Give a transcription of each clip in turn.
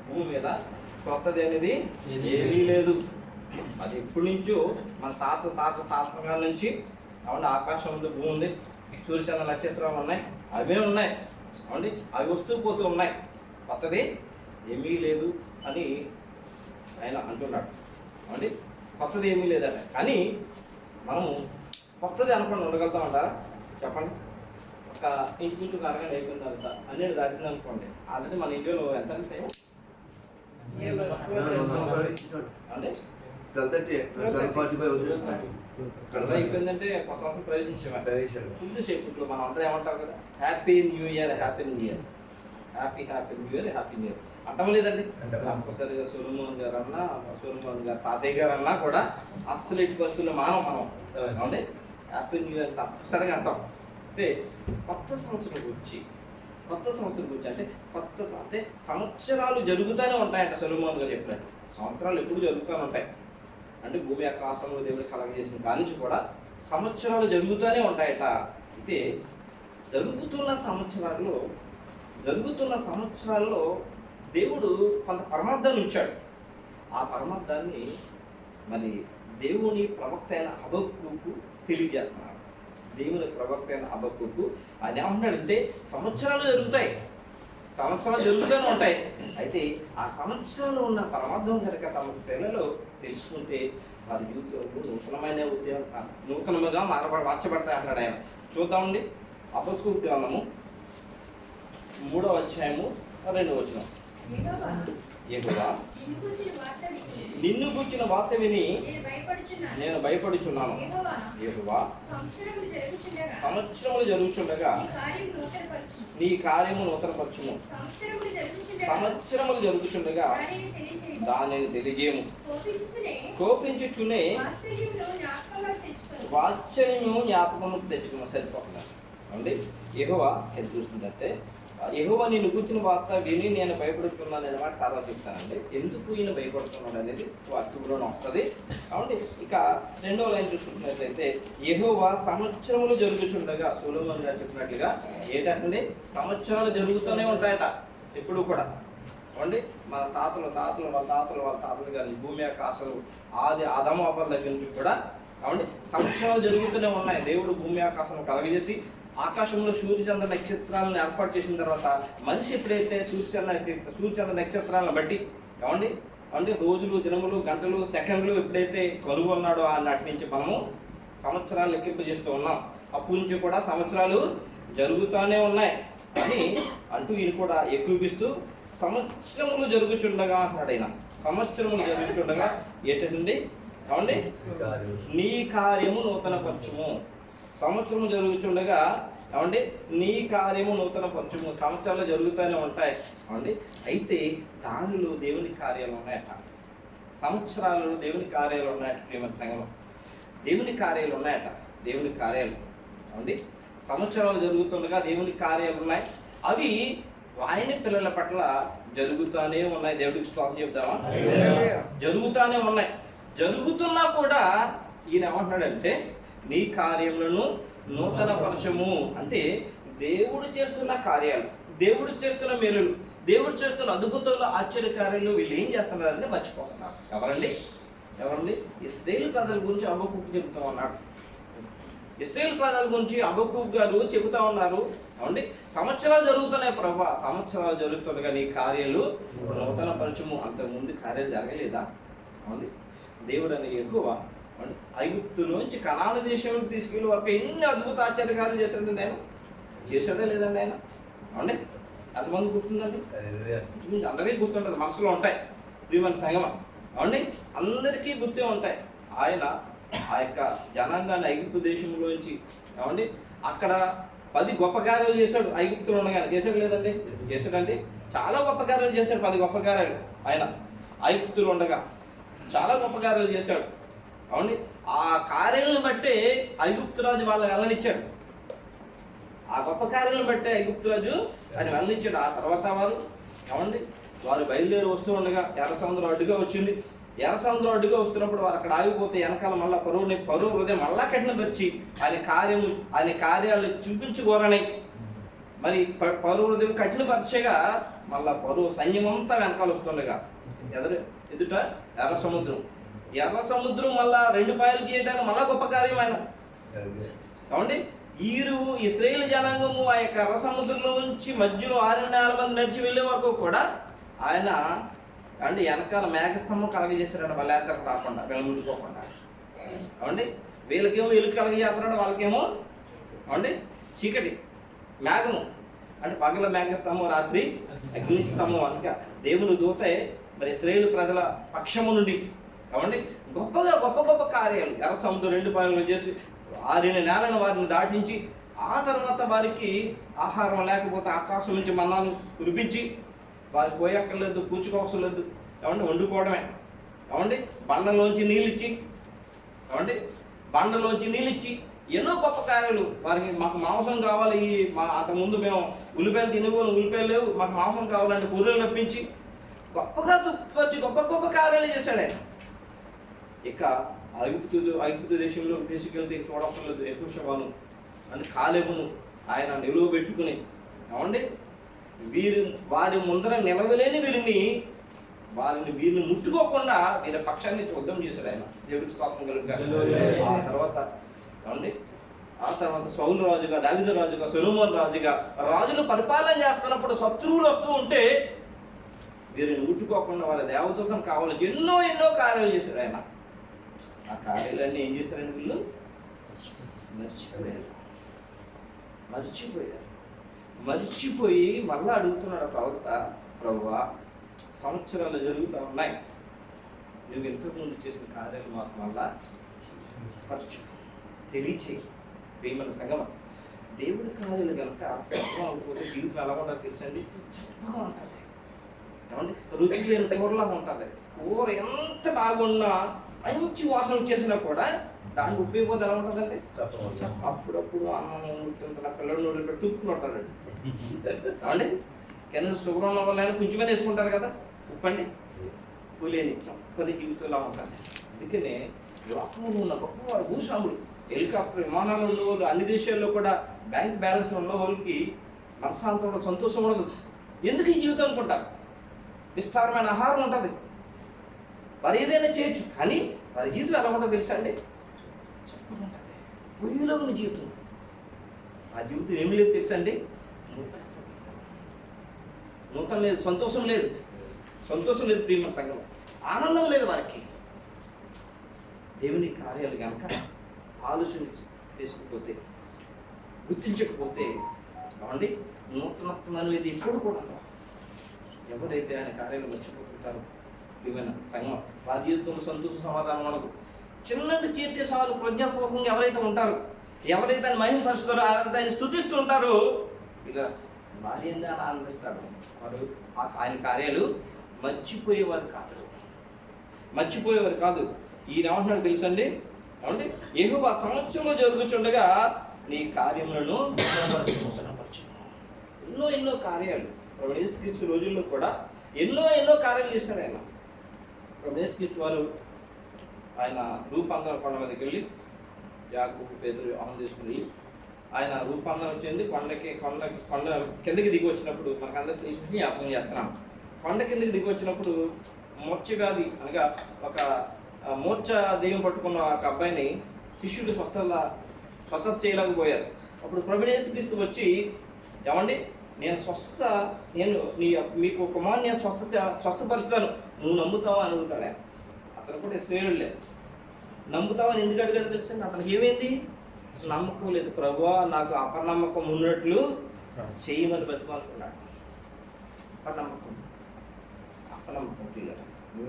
భూమి మీద కొత్తది అనేది ఏమీ లేదు. అది ఎప్పటి నుంచో మన తాతగారి నుంచి అవును ఆకాశం ఉంది, భూమి ఉంది, సూర్యచంద్ర నక్షత్రాలు ఉన్నాయి, అవే ఉన్నాయి అవునండి, అవి వస్తూ పోతూ ఉన్నాయి. కొత్తది ఏమీ లేదు అని ఆయన అంటున్నాడు అవునండి. కొత్తది ఏమీ లేదట. కానీ మనము కొత్తది అనుకుని ఉండగలుగుతామంటారా చెప్పండి? ఒక ఇంచుమించు అరగంట అయిపోయిన తర్వాత 12 దాటింది అనుకోండి, ఆల్రెడీ మన ఇండియాలో ఎంత అంటే అయిపోయిందంటే కొత్త సంవత్సరం ప్రవేశించాము. కొద్దిసేపు ఇప్పుడు మనం అందరూ ఏమంటాం కదా, happy new year, happy new year, happy new year, happy new year అంటాం లేదండి. ఒక్కసారిగా సోలొమోన్ గారు అన్నా, సోలొమోన్ గారు తాతయ్య గారు అన్నా కూడా అస్సలు ఇటు వస్తువులు మనం అవునండి హ్యాపీ న్యూ ఇయర్ తప్పనిసరిగా అంటాం. అయితే కొత్త సంవత్సరం గురించి అంటే సంవత్సరాలు జరుగుతూనే ఉంటాయంట. సొలొమోన్ గారు చెప్పినట్టు సంవత్సరాలు ఎప్పుడు జరుగుతూనే ఉంటాయి. అంటే భూమి ఆకాశంలో దేవుడు కలగజేసిన కాడి నుంచి కూడా సంవత్సరాలు జరుగుతూనే ఉంటాయట. అయితే జరుగుతున్న సంవత్సరాల్లో దేవుడు కొంత పరమార్థాన్ని ఉంచాడు. ఆ పరమార్థాన్ని మరి దేవుని ప్రవక్త అయిన హబక్కూకు తెలియజేస్తున్నాడు. దేవుని ప్రవక్త అయిన హబక్కూకు ఆయన ఏమంటాడంటే సంవత్సరాలు జరుగుతూనే ఉంటాయి. అయితే ఆ సంవత్సరంలో ఉన్న పరమార్థం కనుక తమ పిల్లలు తెలుసుకుంటే వారి జీవితంలో నూతనముగా మార్చబడతాయి అన్నాడు ఆయన. చూద్దామండి హబక్కూకు గ్రంథము 3వ అధ్యాయము 2వ వచనం. యెహోవా నిన్ను గూర్చిన వార్త విని నేను భయపడుచున్నాను. యెహోవా సంవత్సరములు జరుగుచుండగా నీ కార్యము నూతనపరచుము. సంవత్సరములు జరుగుచుండగా దానిని తెలియజేయము. కోపించుచునే వాత్సల్యము జ్ఞాపకము తెచ్చుకున్నాం. సరిపోతున్నారు అండి. యెహోవా ఏం చూస్తుందంటే, యెహోవా నిన్ను కూర్చుని వార్త విని నేను భయపడుతున్నాను అన్నమాట తర్వాత చెప్తానండి. ఎందుకు ఈయన భయపడుతున్నాడు అనేది వాక్యంలోనే వస్తుంది కాబట్టి. ఇక 2వ లైన్ చూసుకున్నట్లయితే యెహోవా సంవత్సరములు జరుగుచుండగా, సొలొమోన్ గారు చెప్పినట్లుగా ఏంటంటే సంవత్సరాలు జరుగుతూనే ఉంటాయట ఎప్పుడు కూడా అండి. మన తాతలు వాళ్ళ తాతలు కానీ భూమి ఆకాశాలు ఆదాము అవ్వల దగ్గర నుంచి కూడా కాబట్టి సంవత్సరాలు జరుగుతూనే ఉన్నాయి. దేవుడు భూమి ఆకాశం కలగజేసి ఆకాశంలో సూర్యచంద్ర నక్షత్రాలను ఏర్పాటు చేసిన తర్వాత మనిషి ఎప్పుడైతే సూర్యచంద్ర నక్షత్రాలను బట్టి ఏమండి రోజులు, దినములు, గంటలు, సెకండ్లు ఎప్పుడైతే కనుగొన్నాడో నాటి నుంచి మనము సంవత్సరాలు లెక్కింపు చేస్తూ ఉన్నాం. అప్పటి నుంచి కూడా సంవత్సరాలు జరుగుతూనే ఉన్నాయి అని అంటూ ఈయన కూడా ఎక్కువిస్తూ సంవత్సరములు జరుగుచుండగా అంటున్నాడు ఆయన. సంవత్సరములు జరుగుచుండగా ఏంటండి ఏమండి నీ కార్యము నూతనపరచుము. సంవత్సరము జరుగుచుండగా ఏమండి నీ కార్యము నూతనపరచుము. సంవత్సరాలు జరుగుతూనే ఉంటాయి ఏమండి. అయితే దానిలో దేవుని కార్యాలు ఉన్నాయట. సంవత్సరాలలో దేవుని కార్యాలు ఉన్నాయట. ప్రేమ సంగమం దేవుని కార్యాలు ఉన్నాయట. దేవుని కార్యాలు ఏమండి సంవత్సరాలు జరుగుతుండగా దేవుని కార్యాలు ఉన్నాయి. అవి ఆయన పిల్లల పట్ల జరుగుతూనే ఉన్నాయి. దేవుడికి స్తోత్రం చెప్తామా? జరుగుతూనే ఉన్నాయి. జరుగుతున్నా కూడా ఈయన ఏమంటున్నాడంటే నీ కార్యములను నూతనపరచము. అంటే దేవుడు చేస్తున్న కార్యాలు, దేవుడు చేస్తున్న మేలులు, దేవుడు చేస్తున్న అద్భుతాలు, ఆశ్చర్యకార్యాలు వీళ్ళు ఏం చేస్తున్నారంటే మర్చిపోతున్నారు. ఎవరండి ఇశ్రాయేలు ప్రజల గురించి హబక్కూకు చెబుతూ ఉన్నాడు. ఇశ్రాయేలు ప్రజల గురించి హబక్కూకు గారు చెబుతా ఉన్నారు. ఏమండి సంవత్సరాలు జరుగుతున్నాయి ప్రభా, సంవత్సరాలు జరుగుతుండగా నీ కార్యాలు నూతనపరచము. అంతకుముందు కార్యాలు జరగలేదా? అవునండి దేవుడు అని యెహోవా ఐగుప్తులోంచి కనాను దేశంలోకి తీసుకెళ్ళి వరకు ఎన్ని అద్భుత ఆశ్చర్యకార్యాలు చేశాడు ఆయన. చేశాడే లేదండి ఆయన? అవునండి ఎంతమంది గుర్తుందండి? అందరికీ గుర్తుంటుంది, మనసులో ఉంటాయి. ప్రియమైన సంగమం అవునండి అందరికీ గుర్తే ఉంటాయి. ఆయన ఆ యొక్క జనాంగాన్ని ఐగుప్తు దేశంలోంచి ఏమండి అక్కడ 10 గొప్ప కార్యాలు చేశాడు. ఐగుప్తులో ఉండగానే చేశాడు లేదండి? చేశాడండి. చాలా గొప్ప కార్యాలు చేశాడు. 10 గొప్ప కార్యాలు ఆయన ఐగుప్తులో ఉండగా చాలా గొప్ప కార్యాలు చేశాడు. అవునండి ఆ కార్యాలను బట్టే ఐగుప్తురాజు వాళ్ళని వెళ్ళనిచ్చాడు. ఆ గొప్ప కార్యాలను బట్టే ఐగుప్తురాజు ఆయన వెళ్ళనిచ్చాడు. ఆ తర్వాత వారు బయలుదేరి వస్తూ ఉండగా ఎర్ర సముద్రం అడ్డుగా వచ్చింది. ఎర్ర సముద్రం అడ్డుగా వస్తున్నప్పుడు వారు అక్కడ ఆగిపోతే వెనకాల మళ్ళీ పరువు హృదయం మళ్ళా కఠినపరిచి ఆయన కార్యాలు చూపించుకోరని మరి పరువు కఠినపరచగా మళ్ళా పరువు సైన్యమంతా వెనకాల వస్తుండగా ఎదుట ఎర్ర సముద్రం. ఎర్ర సముద్రం మళ్ళా 2 పాయలు చేయడానికి మళ్ళా గొప్ప కార్యం ఆయన. కాబట్టి ఇశ్రాయేలు జనాంగము ఆ యొక్క ఎర్ర సముద్రంలో ఉంచి మధ్యలో 6,000 మంది నడిచి వెళ్ళే వరకు కూడా ఆయన అంటే వెనకాల మేఘస్తంభం కలగజేశాడు. మళ్ళీ ఎద్దరికి రాకుండా వీళ్ళ ముందుకోకుండా. అవండి వీళ్ళకేమో ఎలుగు కలగజేస్తున్నాడు, వాళ్ళకేమో అవండి చీకటి మేఘము. అంటే పగల మేఘస్తంభం, రాత్రి అగ్నిస్తంభం. అనక దేవుని దూతే మరి ఇశ్రాయేలు ప్రజల పక్షము నుండి అవండి గొప్పగా గొప్ప గొప్ప కార్యాలు ఎర్ర సముద్రం 2 పాయలు చేసి 6 నేలను వారిని దాటించి, ఆ తర్వాత వారికి ఆహారం లేకపోతే ఆకాశం నుంచి మన్నాను కురిపించి, వారికి పోయక్కర్లేదు, కూర్చుకోవసం లేదు, ఏమంటే వండుకోవడమే. ఏమండి బండలోంచి నీళ్ళిచ్చి, ఏమండి బండలోంచి నీళ్ళిచ్చి ఎన్నో గొప్ప కార్యాలు. వారికి మాకు మాంసం కావాలి, అంతకుముందు మేము ఉల్లిపాయలు తినబోను, ఉల్లిపాయలు లేవు, మాకు మాంసం కావాలంటే కూరలు రప్పించి గొప్పగా తుప్పొచ్చి గొప్ప గొప్ప కార్యాలు చేశాడు ఆయన. ఇక ఐగుప్తు దేశంలో తీసుకెళ్తే చూడవసం లేదు. యెహోషువను అంటే కాలేబును ఆయన నిలువ పెట్టుకుని ఏమండి వారి ముందర నిలవలేని వీరిని ముట్టుకోకుండా వీరి పక్షాన్ని యుద్ధం చేశాడు ఆయన. దేవుడికి స్తోత్రం కలుగుతారు. ఆ తర్వాత సౌలు రాజుగా, దావీదు రాజుగా, సొలొమోను రాజుగా రాజులు పరిపాలన చేస్తున్నప్పుడు శత్రువులు వస్తూ ఉంటే వీరిని ముట్టుకోకుండా వాళ్ళ దేవదూతను కావాలని ఎన్నో కార్యాలు చేశాడు ఆయన. ఆ కార్యాలన్నీ ఏం చేశారండి? వీళ్ళు మర్చిపోయి మళ్ళా అడుగుతున్నాడు ప్రవక్త, ప్రభువా సంవత్సరాలు జరుగుతూ ఉన్నాయి, నువ్వు ఇంతకుముందు చేసిన కార్యాలు మాకు మళ్ళా తెలియచేయి. ప్రియమైన సంగమ, దేవుడి కార్యాలు కనుక అర్థమైపోతే జీవితం ఎలా ఉండాలి తెలుసండి? చక్కగా ఉంటుంది. ఏమంటే రుచి లేని కూరలాగా ఉంటుంది. కూర ఎంత బాగున్నా మంచి వాసన వచ్చేసినా కూడా దానికి ఉపయోగం ఎలా ఉంటుందండి? అప్పుడప్పుడు అన్నం ఉంటుంటే పిల్లలు నూనె పెట్టి తుప్పుకుని పడతాడండి. ఏమండి కింద షుగర్ ఉన్న వల్ల కొంచెమే వేసుకుంటారు కదా, ఉప్పండి కూలేని ఇచ్చాం. కొన్ని జీవితంలో ఉంటుంది. అందుకనే లోకంలో ఉన్న గొప్పవారు భూస్వాములు, హెలికాప్టర్ విమానాలు ఉన్నవాళ్ళు, అన్ని దేశాల్లో కూడా బ్యాంక్ బ్యాలెన్స్ ఉన్న వాళ్ళకి మనశాంతంలో సంతోషం ఉండదు. ఎందుకు ఈ జీవితం అనుకుంటారు? విస్తారమైన ఆహారం ఉంటుంది, వారు ఏదైనా చేయొచ్చు, కానీ వారి జీవితం ఎలా ఉంటుందో తెలుసా అండి? చెప్పకుండా ఉంటుంది. పొయ్యిలో ఉన్న జీవితం. ఆ జీవితం ఏమి లేదు తెలుసా అండి? నూతన లేదు, సంతోషం లేదు. ప్రియమైన సంఘం, ఆనందం లేదు వారికి. దేవుని కార్యాలు కనుక ఆలోచన తీసుకుపోతే, గుర్తించకపోతే ఏమండి నూతనత్వం అనేది ఎప్పుడు కూడా ఎవరైతే ఆయన కార్యాలు మర్చిపోతుంటారో ప్రియమైన సంఘం, వారి జీవితంలో సంతోష సమాధానం ఉండదు. చిన్నది చేస్తే చాలు ప్రజ్ఞాపూర్వకంగా ఎవరైతే ఉంటారో, ఎవరైతే ఆయన మహిమపరుస్తారో, ఆయన స్తుతిస్తూ ఉంటారో, ఇలా భార్యంగా ఆనందిస్తాడు. వారు ఆయన కార్యాలు మర్చిపోయేవారు కాదు. ఈయన ఏమంటున్నాడు తెలుసండి? ఏమంటే యెహోవా సంవత్సరంలో జరుగుతుండగా నీ కార్యములను ఎన్నో కార్యాలు. ప్రభువు యేసుక్రీస్తు రోజుల్లో కూడా ఎన్నో కార్యాలు చేశారు ఆయన. ప్రభువు యేసుక్రీస్తు వారు ఆయన రూపాంతరం కొండ మీదకి వెళ్ళి యాకోబు, పేతురు ఆహ్వానం తీసుకుని ఆయన రూపాంతరం చెంది కొండ కిందకి దిగి వచ్చినప్పుడు, మనకందరికి తెలిసి జ్ఞాపకం చేస్తున్నాం. కొండ కిందకి దిగి వచ్చినప్పుడు మూర్ఛ వ్యాధి అనగా ఒక మూర్ఛ దెయ్యం పట్టుకున్న ఒక అబ్బాయిని శిష్యులు స్వస్థత చేయలేకపోయారు. అప్పుడు ప్రభువు యేసుక్రీస్తు వచ్చి, ఏమండి మీకు కుమారుని నేను స్వస్థపరుస్తాను, నువ్వు నమ్ముతావా అని అడుగుతాడు. అతను కూడా శ్రేయుడులే. నమ్ముతావని ఎందుకు అడిగాడు తెలుసండి? అతనికి ఏమైంది? నమ్మకం లేదు. ప్రభువా నాకు అపనమ్మకం ఉన్నట్లు చేయమని బతుకున్నాడు. అపనమ్మకం పిల్లలు,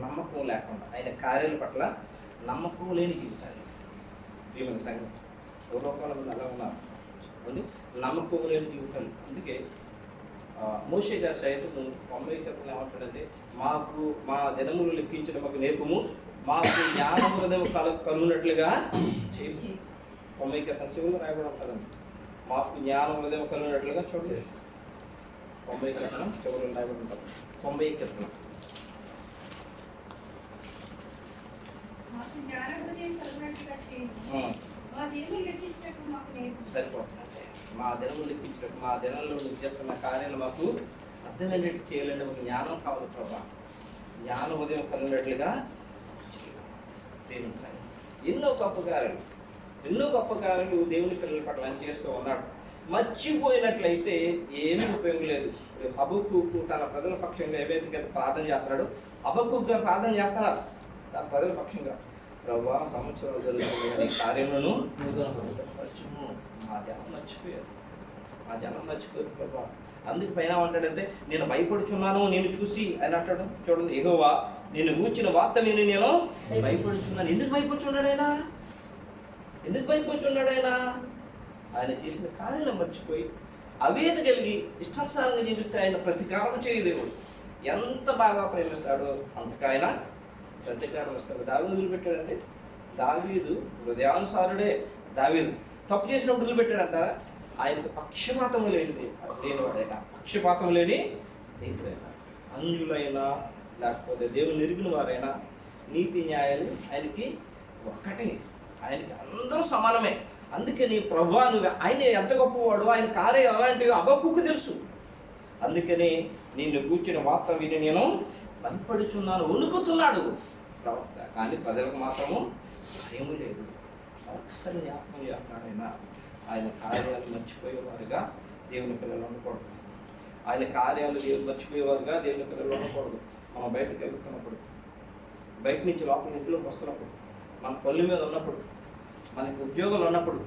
నమ్మకం లేకుండా ఆయన కార్యాల పట్ల నమ్మకం లేని జీవితాలు. ప్రియమైన సంఘం, లోకంలో అలా ఉన్నారు, నమ్మకం లేని జీవితాలు. అందుకే మోషే గారి సైతం 90 ఏమంటాడంటే, మాకు మా దినములు లెక్కించడం మాకు నేర్పము, మాకు జ్ఞాన హృదయం కలుగునట్లుగా చేసి 90 చివరిలో రాయబడి ఉంటుందండి. మాకు జ్ఞాన హృదయం కలుగునట్లుగా చూడండి. 90 చివరిలో రాయబడి ఉంటుంది. 90 సరిపోతుంది. మా దినము లెక్కించినట్టు మా దినంలో నువ్వు చేస్తున్న కార్యాలు మాకు అర్థమైనట్టు చేయాలంటే ఒక జ్ఞానం కావాలి ప్రభా. జ్ఞానం ఉదయం కలిగినట్లుగా దేవుని సంగతి. ఎన్నో గొప్ప కార్యాలు దేవుని పిల్లల పట్ల ఆయన చేస్తూ ఉన్నాడు. మర్చిపోయినట్లయితే ఏమీ ఉపయోగం లేదు. హబక్కూకు తన ప్రజల పక్షంగా ఏవైతే ప్రార్థన చేస్తున్నాడు, హబక్కూకు గారు ప్రార్థన చేస్తున్నారు తన ప్రజల పక్షంగా. ప్రభువా, సంవత్సరాలు జరుగుతున్న కార్యములను మా జనం మర్చిపోయారు ప్రభా. అందుకు పైన అంటాడంటే నేను భయపడుచున్నాను నేను చూసి అని అంటాడు. చూడండి, యెహోవా నేను గూర్చిన వార్త విని నేను భయపడుచున్నాను. ఎందుకు భయపడుచున్నాడు ఆయన? ఆయన చేసిన కార్యాలను మర్చిపోయి అవేత కలిగి ఇష్టానుసారంగా జీవిస్తే ఆయన ప్రతీకారం చేయదేవుడు. ఎంత బాగా ప్రేమిస్తాడో అంతగా ఆయన ప్రతీకారం ఇస్తాడు. దావీదు వదిలిపెట్టాడంటే, దావీదు హృదయానుసారుడే. దావీదు తప్పు చేసినప్పుడు వదిలిపెట్టాడంట. ఆయనకు పక్షపాతం లేనిది లేనివాడైనా, పక్షపాతం లేని దేవుడైనా, అన్యులైనా లేకపోతే దేవుని ఎరిగిన వారైనా నీతి న్యాయాలు ఆయనకి ఒక్కటే. ఆయనకి అందరూ సమానమే. అందుకని ప్రభువా నువ్వు, ఆయన ఎంత గొప్పవాడు, ఆయన కార్యాలు అలాంటివి హబక్కూకు తెలుసు. అందుకని నిన్ను కూర్చుని వార్త విని నేను భయపడుచున్నాను, వణుకుతున్నాడు ప్రవక్త. కానీ ప్రజలకు మాత్రము భయము లేదు. ఒకసారి జ్ఞాపకం చేస్తున్నాడైనా ఆయన కార్యాలు మర్చిపోయేవారుగా దేవుని పిల్లలు ఉండకూడదు. ఆయన కార్యాలు మర్చిపోయేవారుగా దేవుని పిల్లలు ఉండకూడదు. మనం బయటకు వెళ్తున్నప్పుడు, బయట నుంచి లోపల ఇంట్లోకి వస్తున్నప్పుడు, మన పళ్ళు మీద ఉన్నప్పుడు, మనకి ఉద్యోగాలు ఉన్నప్పుడు,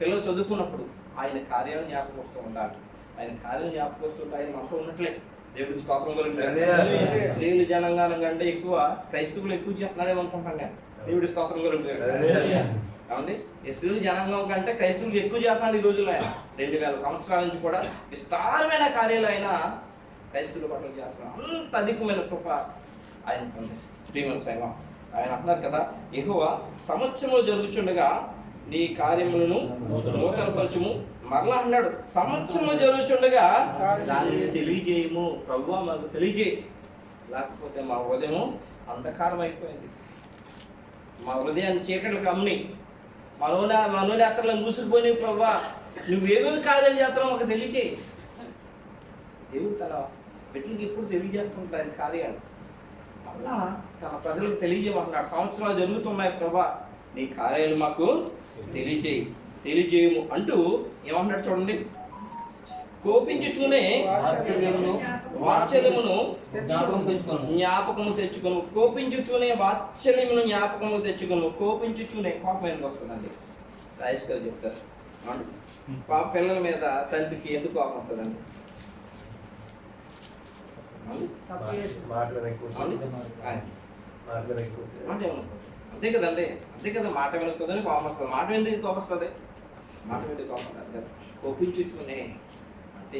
పిల్లలు చదువుకున్నప్పుడు ఆయన కార్యాలు జ్ఞాపకం వస్తూ ఉండాలి. ఆయన కార్యాలు జ్ఞాపకం వస్తుంటే ఆయన మనతో ఉన్నట్లే. దేవుడికి స్తోత్రం కలుగుతుంది. స్త్రీలు జనాంగం కంటే ఎక్కువ క్రైస్తవులు ఎక్కువ చేస్తున్నాడేమనుకుంటాం కానీ దేవుడి స్తోత్రం కలుగుతుంది. ఏమండి, ఈ స్త్రీలు జనాంగం కంటే క్రైస్తవులు ఎక్కువ చేస్తున్నాడు ఈ రోజుల్లో. ఆయన 2000 సంవత్సరాల నుంచి కూడా విస్తారమైన కార్యాలు ఆయన క్రైస్తవుల పట్ల చేస్తున్నాడు. అంత అధికమైన కృప ఆయన ఉంది. ప్రియమైన సంఘం, ఆయన అంటున్నారు కదా, యెహోవా సంవత్సరంలో జరుగుచుండగా నీ కార్యములను నూతనపరచుము. మరలా అన్నాడు, సంవత్సరంలో జరుగుచుండగా దానిని తెలియజేయము. ప్రభువా మాకు తెలియజేయి, లేకపోతే మా హృదయం అంధకారం అయిపోయింది. మా హృదయాన్ని చీకట్లు కమ్మి మనోనేత్రలను మూసుకుపోయి ప్రభువా నువ్వేమేమి కార్యాలు చేస్తున్నావు మాకు తెలియజేయి. దేవుడు తన బిడ్డలకి ఎప్పుడు తెలియజేస్తుంటాడు ఆయన కార్యాలు. మళ్ళా తన ప్రజలకు తెలియజేయమంటున్నాడు, సంవత్సరాలు జరుగుతున్నాయి ప్రభా, నీ కార్యాలు మాకు తెలియజేయము అంటూ ఏమంటున్నాడు చూడండి. కోపించుచునే వాత్సల్యమును జ్ఞాపకము తెచ్చుకొను. కోపించుచునే వాత్సల్యమును జ్ఞాపకము తెచ్చుకొను. కోపించుచునే కోపం ఎందుకు వస్తుందండి? రాజేష్ గారు చెప్తారు. పిల్లల మీద తండ్రికి ఎందుకు కోపం వస్తుందండి? అంతే కదండి, అంతే కదా. మాట వినకపోతే కోపం వస్తుంది. మాట ఎందుకు కోపం వస్తుంది? మాట మీద కోపం కాదు కదా. కోపించుచునే అంటే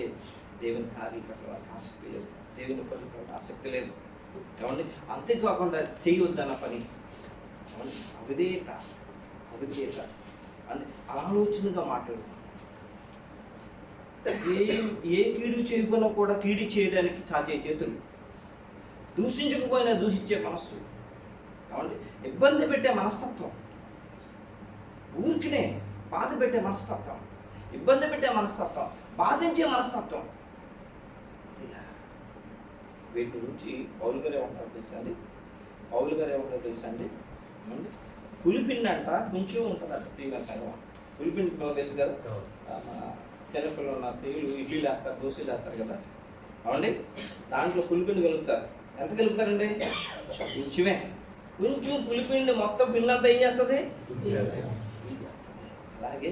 దేవుని కార్యం పట్ల వాళ్ళకి ఆసక్తి లేదు, దేవుని పని పట్ల ఆసక్తి లేదు. ఏమండి, అంతేకాకుండా చేయవద్దన్న పని అవిధేయత అంటే ఆలోచనగా మాట్లాడు. ఏ కీడు చేయకుండా కూడా కీడు చేయడానికి చాచే చేతులు, దూషించకపోయినా దూషించే మనస్సు, ఏమండి ఇబ్బంది పెట్టే మనస్తత్వం, ఊరికినే బాధ పెట్టే మనస్తత్వం, ఇబ్బంది పెట్టే మనస్తత్వం, బాధించే మనస్తత్వం, వీటి గురించి పౌలు గారు ఏమంటారు తెలుసా అండి? పులిపిండి అంట కొంచెం ఉంటుంది అంట. తీగ సంగం పులిపిండి తెలుసు కదా. చిన్నపిల్లలు ఉన్న తీగలు ఇడ్లీలు వేస్తారు, దోశలు వేస్తారు కదా. అవండి దాంట్లో పులిపిండి కలుపుతారు. ఎంత కలుపుతారండి? కొంచెం పులిపిండి మొత్తం పిండి అంతా ఏం చేస్తుంది? అలాగే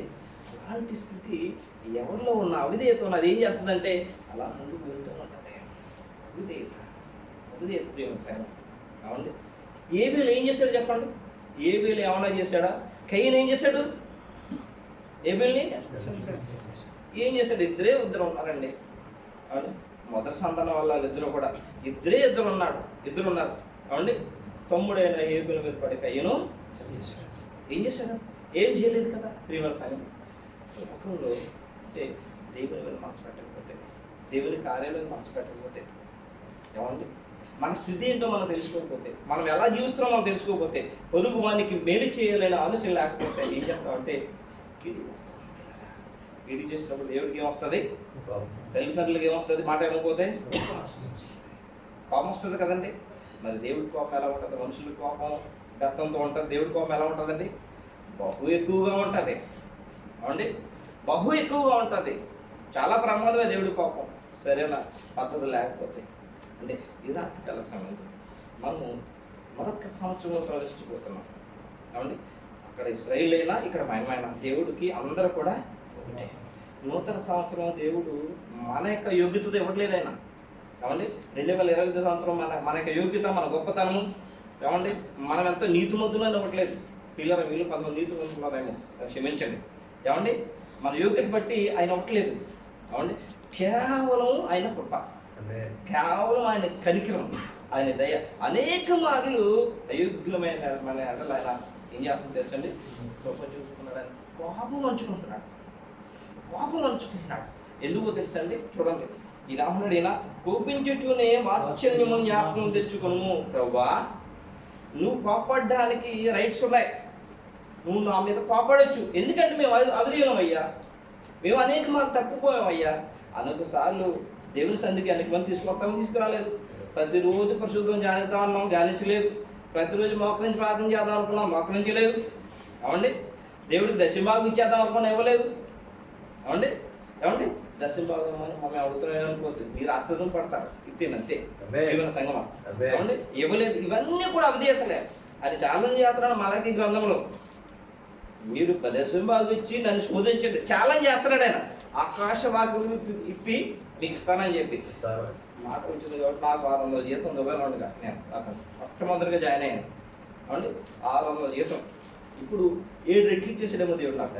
అలాంటి స్థితి ఎవరిలో ఉన్న అవిధేయత ఉన్నది ఏం చేస్తుందంటే అలా ముందుకు వెళ్తూ ఉంటుంది. అవిధేయత ప్రేమ సైనం. అవండి ఏబేలు ఏం చేశాడు చెప్పండి? ఏబేలు ఏమన్నా చేశాడా? కయ్యను ఏం చేశాడు? ఏబేల్ని ఏం చేశాడు? ఇద్దరు ఉన్నారండి. అవును, మొదటి సంతానం వల్ల ఇద్దరు ఉన్నారు. అవునండి, తమ్ముడైన ఏబేలు మీద పడి కయ్యను ఏం చేశాడు? ఏం చేయలేదు కదా. ప్రియమైన సంఘం, లోకంలో అంటే దేవుని మీద మనసు పెట్టకపోతే, దేవుని కార్యాలను మనసు పెట్టకపోతే, ఏమండి మన స్థితి ఏంటో మనం తెలుసుకోకపోతే, మనం ఎలా జీవిస్తున్నామో మనం తెలుసుకోకపోతే, పొరుగు వానికి మేలు చేయాలనే ఆలోచన లేకపోతే ఏం చేస్తామంటే వీడి చేసినప్పుడు దేవుడికి ఏమొస్తుంది? తల్లిదండ్రులకి ఏమొస్తుంది? మాట ఏమైపోతే కోపం వస్తుంది కదండి. మరి దేవుడి కోపం ఎలా ఉంటుంది? మనుషుల కోపం గతంతో ఉంటుంది, దేవుడి కోపం ఎలా ఉంటుందండి? బహు ఎక్కువగా ఉంటుంది. అవునండి, బహు ఎక్కువగా ఉంటుంది. చాలా ప్రమాదమే దేవుడి కోపం సరైన పద్ధతి లేకపోతే. అంటే ఇది రాత్రికాల సమయం మనము మరొక సంవత్సరంలో ప్రవేశించబోతున్నాం. ఏమండి, అక్కడ ఇశ్రాయేల్ అయినా ఇక్కడ మనమైనా దేవుడికి అందరూ కూడా ఒకటే. నూతన సంవత్సరం దేవుడు మన యొక్క యోగ్యతతో ఇవ్వట్లేదు ఆయన. ఏమండి, 2025 సంవత్సరం మన యొక్క యోగ్యత, మన గొప్పతనము, ఏమండి మనం ఎంతో నీతిమంతులని ఇవ్వట్లేదు. పిల్లలు వీళ్ళు 10 నీతిమంతులున్నారేమో, క్షమించండి. ఏమండి, మన యోగ్యత బట్టి ఆయన ఇవ్వట్లేదు. ఏమండి, కేవలం ఆయన కృప, కేవలం ఆయన కనికరం, ఆయన దయ. అనేక మార్లు అయోగ్యులమైన మన ఆయన ఏం చేస్తుంది తెలుసండి? కోపం చూసుకున్నాడు, ఆయన కోపం పంచుకుంటున్నాడు, కోపం పంచుకుంటున్నాడు. ఎందుకో తెలుసండి? చూడండి, ఈ రాముడైనా కోపించుచూనే వాత్సల్యము జ్ఞాపకం తెచ్చుకును. ప్రభువా, నువ్వు కోపడడానికి రైట్స్ ఉన్నాయి, నువ్వు నా మీద కోపడవచ్చు. ఎందుకంటే మేము అవిధేయులం అయ్యా, మేము అనేక మార్లు తప్పిపోయామయ్యా. అనేక సార్లు దేవుని సంధికి అనేక మంది తీసుకురాలేదు. ప్రతిరోజు పరిశుద్ధం ధ్యానిద్దాం అన్నాం, ధ్యానించలేదు. ప్రతిరోజు మోకరించి ప్రార్థన చేద్దాం అనుకున్నాం, మోకరించలేదు. అవండి, దేవుడికి దశభాగం ఇచ్చేద్దాం అనుకున్నా, ఇవ్వలేదు. అవండి, ఏమండి, దశభాగం అని మమ్మల్ని అడుగుతున్నాయి అనుకోవద్దు, మీరు ఆస్తితం పడతారు, ఇతేనంతే జీవన సంగమం. అవండి, ఇవ్వలేదు. ఇవన్నీ కూడా అవిధేయతలే. అది ఛాలెంజ్ చేస్తున్నాడు మలాకి గ్రంథంలో. మీరు దశభాగం ఇచ్చి నన్ను శోధించండి, ఛాలెంజ్ చేస్తున్నాడు ఆయన. ఆకాశ వాక్యం ఇప్పి మీకు ఇస్తానని చెప్పి మాట వచ్చింది కాబట్టి నాకు 600 జీతం దుబాయ్లో ఉండగా నేను మొట్టమొదటిగా జాయిన్ అయ్యాను. అవునండి, 600 జీతం. ఇప్పుడు 7 రెట్లు ఇచ్చేసాడేమో దేవుడు నాకు.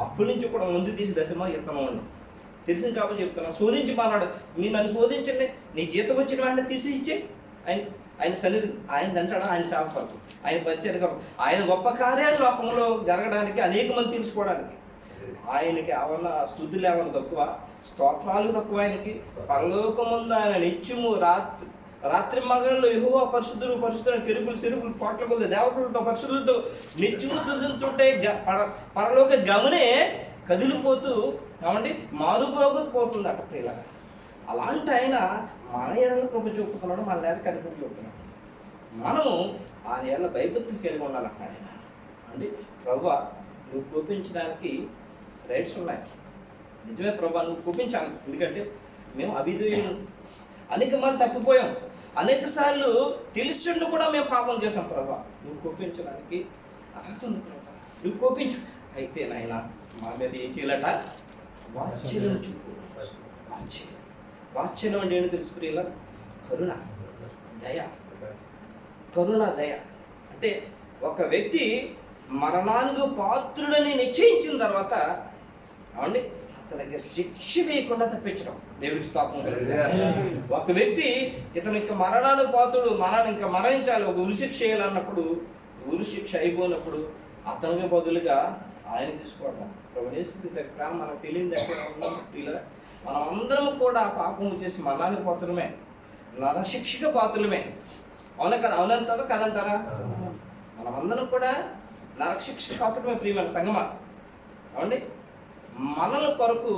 అప్పటి నుంచి కూడా ముందు తీసి దశమా ఇస్తామండి. తెలిసింది కాబట్టి చెప్తున్నాను. శోధించి మాట్లాడు, మీరు నన్ను శోధించండి, నీ జీతం వచ్చిన వెంటనే తీసి ఇచ్చే. ఆయన సన్నిధి, ఆయన అంటాడు, ఆయన సేవపడతాడు, ఆయన పరిచయం, ఆయన గొప్ప కార్యాలు లోకంలో జరగడానికి, అనేక మంది తెలుసుకోవడానికి. ఆయనకి ఏమన్నా స్తుతులు ఏమన్నా తక్కువ, స్తోత్రాలు తక్కువ ఆయనకి? పరలోకముందు ఆయన నిత్యము రాత్రి మగళ్ళు యెహోవా పరిశుద్ధులు పరిశుద్ధులు, కెరూబులు సెరూబులు కోట్ల కొద్ది దేవతలతో పరిశుద్ధులతో నిత్యము స్తుతించుంటే పరలోక గమనే కదిలిపోతూ, ఏమంటే మారుపోకపోతుంది అట ప్రియుల. అలాంటి ఆయన మన ఏళ్ళ కృప చూపుతున్నాడు, మన నేల కనిపించి చూపుతున్నాడు. మనము ఆ ఏళ్ళ భయభక్తులు కలిగి ఉండాలంట ఆయన. అంటే ప్రభువా, నువ్వు కోపించడానికి రైట్స్ ఉన్నాయి. నిజమే ప్రభా, నువ్వు కోపించాలి. ఎందుకంటే మేము అవిధేయులు, అనేక మంది తప్పిపోయాం, అనేక సార్లు తెలుసుండి కూడా మేము పాపం చేసాం. ప్రభా, నువ్వు కోపించడానికి అర్హత ఉంది ప్రభా, నువ్వు కోపించు. అయితే నాయన మా మీద ఏం చేయాలట? వాత్సల్యం చూపు. వాత్సల్యం, వాత్సల్యం అంటే ఏంటో తెలుసు ప్రియుల? కరుణ, దయ. కరుణ, దయ అంటే ఒక వ్యక్తి మరణానికి పాత్రుడని నిశ్చయించిన తర్వాత, అవండి, అతనికి శిక్ష వేయకుండా తప్పించడం దేవుడికి స్తోత్రం. ఒక వ్యక్తి ఇతనికి మరణానికి పాత్రుడు, ఇంకా మరణించాలి, ఒక ఉరిశిక్ష చేయాలన్నప్పుడు, ఉరిశిక్ష అయిపోయినప్పుడు అతనికి బదులుగా ఆయన తీసుకోవడం. ప్రేమ మనకు తెలియదు ఎక్కడ ఉన్నాం ఇలా. మనం అందరం కూడా పాపము చేసి మరణానికి పాత్రమే, నరశిక్షక పాత్రలమే. అవునంటారా కదంటారా? మనమందరం కూడా నరశిక్షక పాత్రమే ప్రియమైన సంగమా. అవండి, మనల కొరకు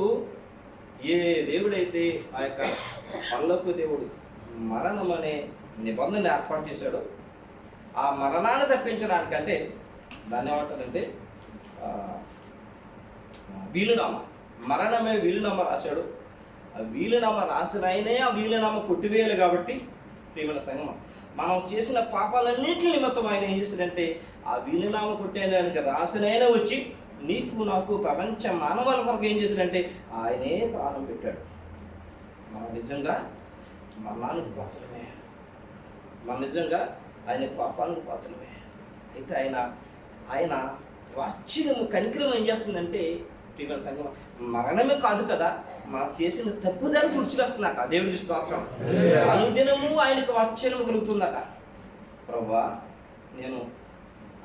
ఏ దేవుడైతే ఆ యొక్క పరలోక దేవుడు మరణం అనే నిబంధన ఏర్పాటు చేశాడో, ఆ మరణాన్ని తప్పించడానికంటే దాన్ని ఏమంటారంటే వీలునామా, మరణమే వీలునామా రాశాడు. ఆ వీలునామా రాసిన ఆయనే ఆ వీలునామా కొట్టివేయాలి. కాబట్టి ప్రియమైన సంగమం, మనం చేసిన పాపాలన్నింటి నిమిత్తం ఆయన ఏం చేశాడంటే ఆ వీలునామా కొట్టేయడానికి రాసిన ఆయన వచ్చి నీకు నాకు ప్రపంచ మానవాల కొరకు ఏం చేశాడంటే ఆయనే ప్రాణం పెట్టాడు. మనం నిజంగా మరణానికి పాత్రమే, మనం నిజంగా ఆయన పాపానికి పాత్రమే. అయితే ఆయన వాత్సల్యము, కనికరం ఏం చేస్తుందంటే ప్రియమైన సంగమం, మరణమే కాదు కదా, మనం చేసిన తప్పుదాన్ని తుడిచివేస్తుందట. దేవుడికి స్తోత్రం. అనుదినము ఆయనకు వాత్సల్యము కలుగుతుందట. ప్రభువా, నేను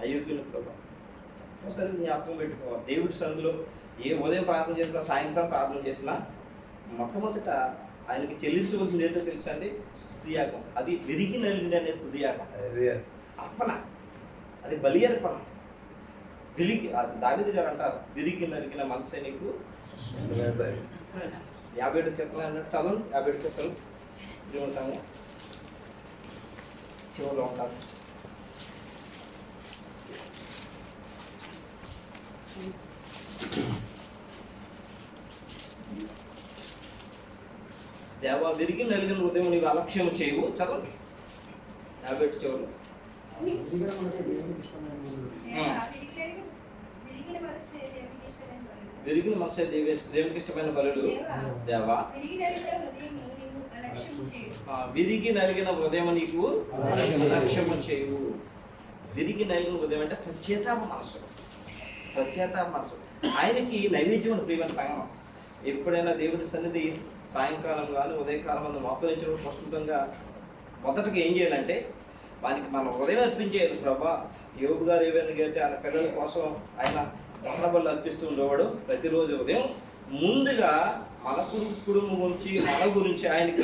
అయోగ్యుని ప్రభా, ఒకసారి జ్ఞాపకం పెట్టుకోవాలి. దేవుడి సందులో ఏ ఉదయం ప్రార్థన చేసినా, సాయంత్రం ప్రార్థన చేసినా, మొట్టమొదట ఆయనకి చెల్లించవలసింది ఏంటో తెలుసా అండి? స్తుతియాగం. అది విరిగి నలిగిన అనే స్తుతియాగం, అర్పణ, అది బలి అర్పణ. దావీదు గారు అంటారు, విరిగి నరిగిన మనసే నీకు 57 కీర్తనలు అన్నట్టు చదవండి. 57 కీర్తనలు దేవుని సంఘం చివరిలో ఉంటారు. దేవా విరిగి నలిగిన హృదయం నీవు అలక్ష్యం చేయవు. చదవండి 57 చివరిలో. విరిగిన మనసే దేవునికి ఇష్టమైన బలులు దేవా. విరిగి నలిగిన హృదయం నీకు అలక్ష్యము చేయవు. విరిగి నలిగిన హృదయం అంటే ప్రత్యేతాప మనసు. ఆయనకి నైవేద్యం అని ప్రియమైన సంగమం. ఎప్పుడైనా దేవుని సన్నిధి సాయంకాలం కానీ ఉదయకాలం మంది మోకరించినప్పుడు ప్రస్తుతంగా మొదటగా ఏం చేయాలంటే వానికి మన హృదయం అర్పించేయాలి. ప్రభా యోగు గారు ఏమైనా అయితే ఆయన పిల్లల కోసం ఆయన బళ్ళు అర్పిస్తూ ఉండేవాడు. ప్రతిరోజు ఉదయం ముందుగా మన కుటుంబం గురించి మన గురించి ఆయనకి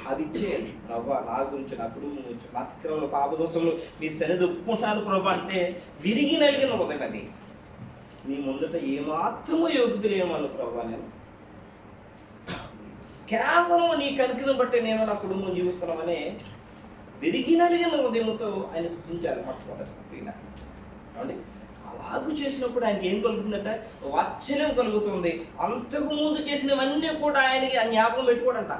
అది ఇచ్చేయాలి. ప్రభా నా గురించి, నా కుటుంబం గురించి, మా అతిక్రమంలో పాపదోషంలో మీ సన్నిధి ఒప్పుకుంటాను ప్రభా అంటే విరిగి నలిగిన హృదయం అది. నీ ముందట ఏమాత్రమో యోగ్యత లేమను ప్రభా, నేను కేవలం నీ కనికరం బట్టి నేను నా కుటుంబం జీవిస్తున్నామని విరిగి నలిగిన హృదయంతో ఆయన స్తుతించాలి మొట్టమొదటి. కాబట్టి అలాగూ చేసినప్పుడు ఆయనకి ఏం కలుగుతుందంటే వాత్సల్యం కలుగుతుంది. అంతకుముందు చేసినవన్నీ కూడా ఆయనకి జ్ఞాపకం పెట్టుకోడంట.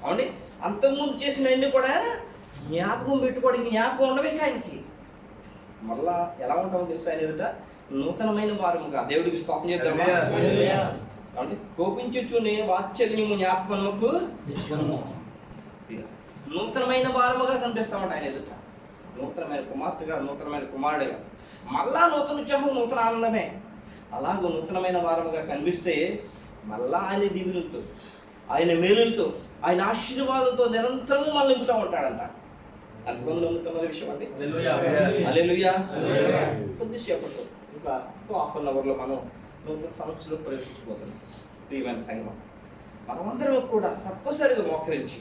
అవునండి, అంతకుముందు చేసినవన్నీ కూడా జ్ఞాపకం పెట్టుకోవడం, జ్ఞాపకం ఉండవు ఇంకా ఆయనకి. మళ్ళా ఎలా ఉంటామో తెలుసు, ఆయన ఎదుట నూతనమైన వారముగా దేవుడికి స్తోత్రం చేద్దామా. అంటే కోపించుచునే వాత్సల్యము జ్ఞాపకముకు నూతనమైన వారముగా కనిపిస్తామంట ఆయన ఎదుట. నూతనమైన కుమార్తెగా, నూతనమైన కుమారుడుగా, మళ్ళా నూతన ఉత్సాహం, నూతన ఆనందమే. అలాగ నూతనమైన వారముగా కనిపిస్తే మళ్ళా ఆయన దీవులతో, ఆయన మేలులతో, ఆయన ఆశీర్వాదంతో నిరంతరము మళ్ళీ నింపుతూ ఉంటాడంట. ఎంతమంది నమ్ముతున్న విషయం అండి? హల్లెలూయా. కొద్దిసేపట్లో ఇంకా 1/2 అవర్లో మనం నూతన సంవత్సరంలో ప్రవేశించబోతున్నాం. ప్రియమైన సంఘం, మనమందరం కూడా తప్పనిసరిగా మోకరించి,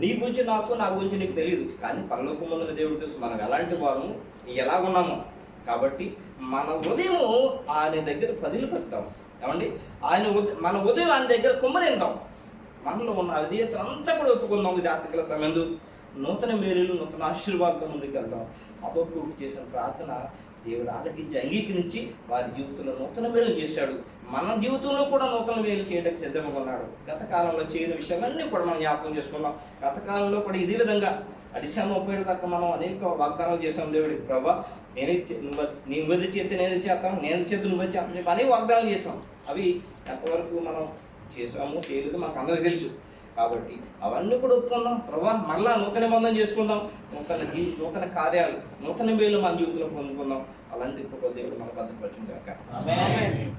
నీ గురించి నాకు, నా గురించి నీకు తెలియదు, కానీ పరలోకమున్న దేవుడు తెలుసు మనం ఎలాంటి వారము, ఎలాగున్నాము. కాబట్టి మన ఉదయం ఆయన దగ్గర పదిలు పెడతాం. ఏమండి, మన ఉదయం ఆయన దగ్గర కుమ్మరిందాం. మనలో ఉన్న అవిధేయత అంతా కూడా ఒప్పుకుందాం. ఇది ఆర్థిక సమయం, నూతన మేలులు, నూతన ఆశీర్వాదంతో ముందుకు వెళ్తాం. అబ్బకు చేసిన ప్రార్థన దేవుడు ఆలకించి అంగీకరించి వారి జీవితంలో నూతన మేలు చేశాడు. మన జీవితంలో కూడా నూతన మేలు చేయడానికి సిద్ధంగా ఉన్నాడు. గత కాలంలో చేయని విషయాలన్నీ కూడా మనం జ్ఞాపకం చేసుకున్నాం. గత కాలంలో కూడా ఇదే విధంగా డిసెంబర్ 30 దాకా మనం అనేక వాగ్దానాలు చేసాం. దేవుడికి ప్రభా నువ్వు వది చేస్తే నేను చేస్తాను, నేను చేస్తే నువ్వు చేస్తాను చెప్పి అనేక వాగ్దానాలు చేసాం. అవి ఎంతవరకు మనం చేసాము, చేయలేదు మనకు అందరికీ తెలుసు. కాబట్టి అవన్నీ కూడా ఒప్పుకుందాం. ప్రభా మళ్ళా నూతన నిబంధన చేసుకుందాం. నూతన కార్యాలు, నూతన మేలు మన జీవితంలో పొందుకుందాం. అలాంటి దేవుడు మన భద్రపరచును గాక. ఆమేన్.